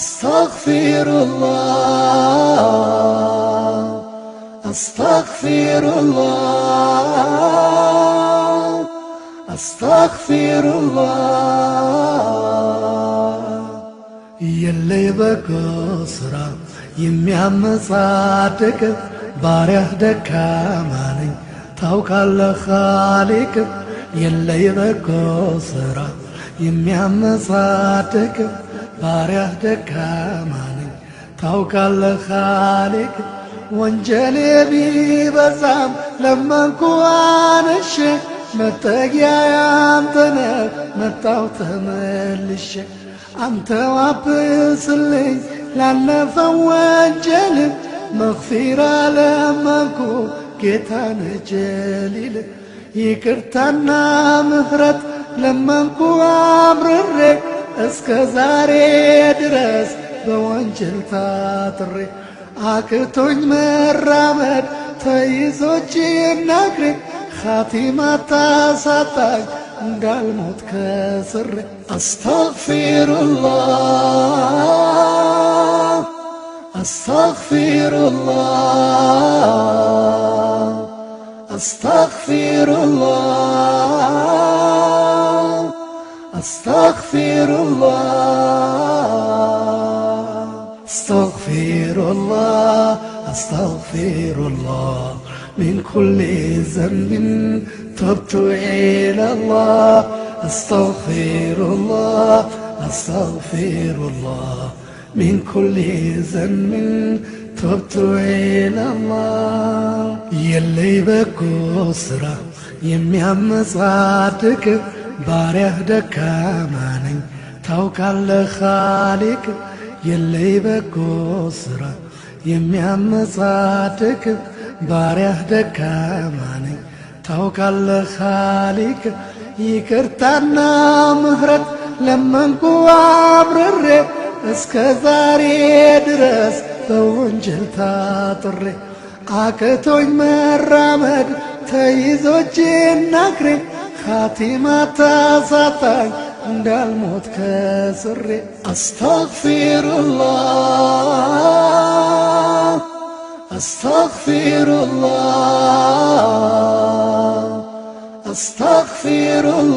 أستغفر الله أستغفر الله أستغفر الله يلي بكسرة يميام صادق باريح دكاماني توكل خالق يلي بكسرة يميام صادق باريح دكاماني توكل خالق وانجلي بيبزام لما نكون الشيء متقيا يانتنا متاو تملش أنت وابسلي لأنا فوانجل مغفرة لما نكون كتان جليل يكرتنا مهرت لما نكون أمرر اسكزاري درس بوانجل تاتري አቅቶኝ መራመድ ተይዞች ነግሬ ኻቲማ ታሳጣኝ እንዳልሞት ከስሬ አስተግፊሩላህ አስተግፊሩላህ አስተግፊሩላህ አስተግፊሩላህ أستغفر الله أستغفر الله من كل ذنب تبت إلى الله أستغفر الله أستغفر الله من كل ذنب تبت إلى الله يلي بكسرة يميام صادق باريح دكاماني توكل خالق يلي بكسرة يميام صادق باريح دكاماني توكل خالق يكرتنا مهرت لما نكون عبرر اسكزاري درس بونجل تاطري አቅቶኝ መራመድ ተይዞች ነግሬ ኻቲማ ታሳጣኝ እንዳልሞት ከስሬ አስተግፊሩላህ አስተግፊሩላህ አስተግፊሩላህ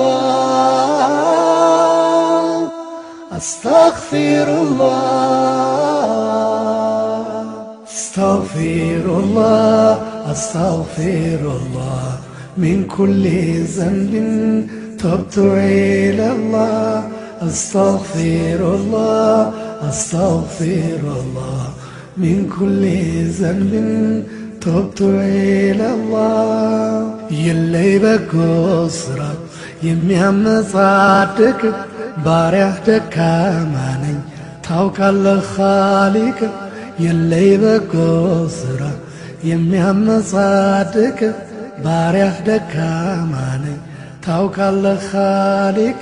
አስተግፊሩላህ አስተግፊሩላህ አስተግፊሩላህ من كل ذنب تبت إلى الله أستغفر الله أستغفر الله من كل ذنب تبت إلى الله يلي بكسرة يميام صادق باريح دكاماني توكل خالق يلي بكسرة يميام صادق باريح دكاماني توكل خالق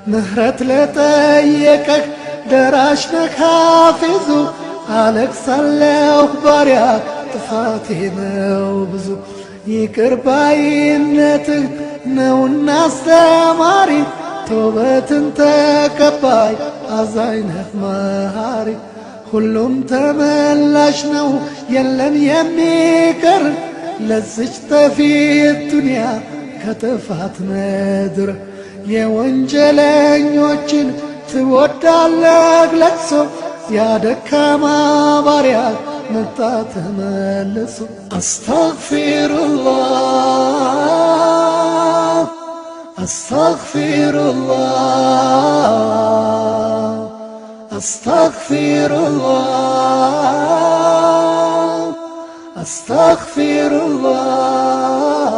مهرت لطيقك دراشنك حافظو عليك صليو باريك طفاتي موبزو يكر باينتك نو الناس تماري توبة تكباي عزاينك مهاري كلهم تملاش نو يلن يميكر لزجت في الدنيا كتفات مدر يا ወንጀለኞችን ትወዳለህ ለቅሶ يا دكاما باريات መጣ ተመልሶ أستغفر الله أستغفر الله أستغفر الله أستغفر الله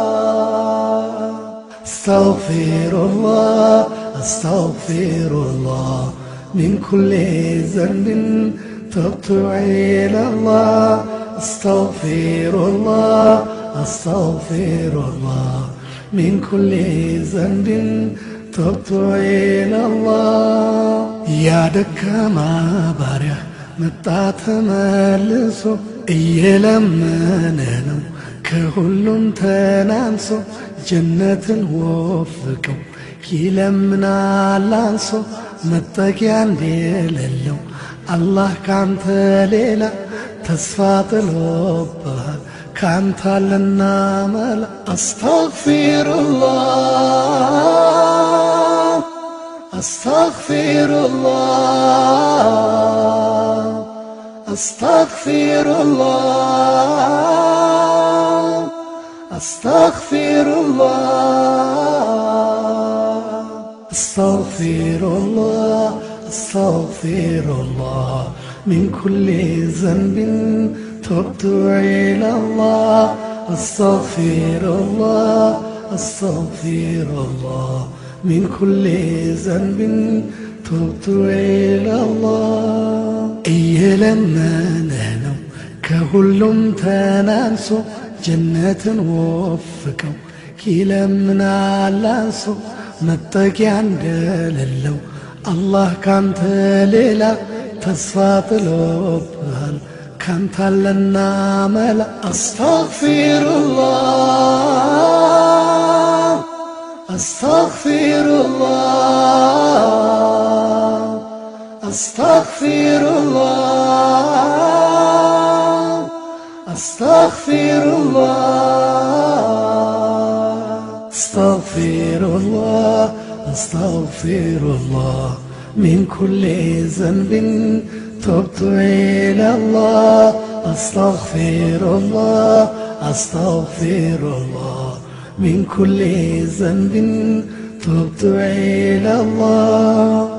أستغفر الله أستغفر الله من كل ذنب تبت إلى الله أستغفر الله أستغفر الله من كل ذنب تبت إلى الله يا دكاما باريح متى تملسو እየለመነነው ከሁሉም ተናንሶ ጀነትን ወፍቀው ይለምናል አንሶ መጠጊያ እንደሌለው አላህ ካንተ ሌላ ተስፋ ጥሎብሃል ካንተ አለና መላ አስተግፊሩላህ አስተግፊሩላህ አስተግፊሩላህ astaghfirullah astaghfirullah astaghfirullah min kulli zanbin tubtu ila Allah astaghfirullah astaghfirullah min kulli zanbin tubtu ila Allah እየለመነህ ነው ከሁሉም ተናንሶ ጀነትን ወፍቀው ይለምናል አንሶ መጠጊያ እንደሌለው አላህ ካንተ ሌላ ተስፋ ጥሎብሃል ካንተ አለና መላ አስተግፊሩላህ አስተግፊሩላህ astaghfirullah astaghfirullah astaghfirullah astaghfirullah min kulli zanbin tubtu ila Allah astaghfirullah astaghfirullah min kulli zanbin tubtu ila Allah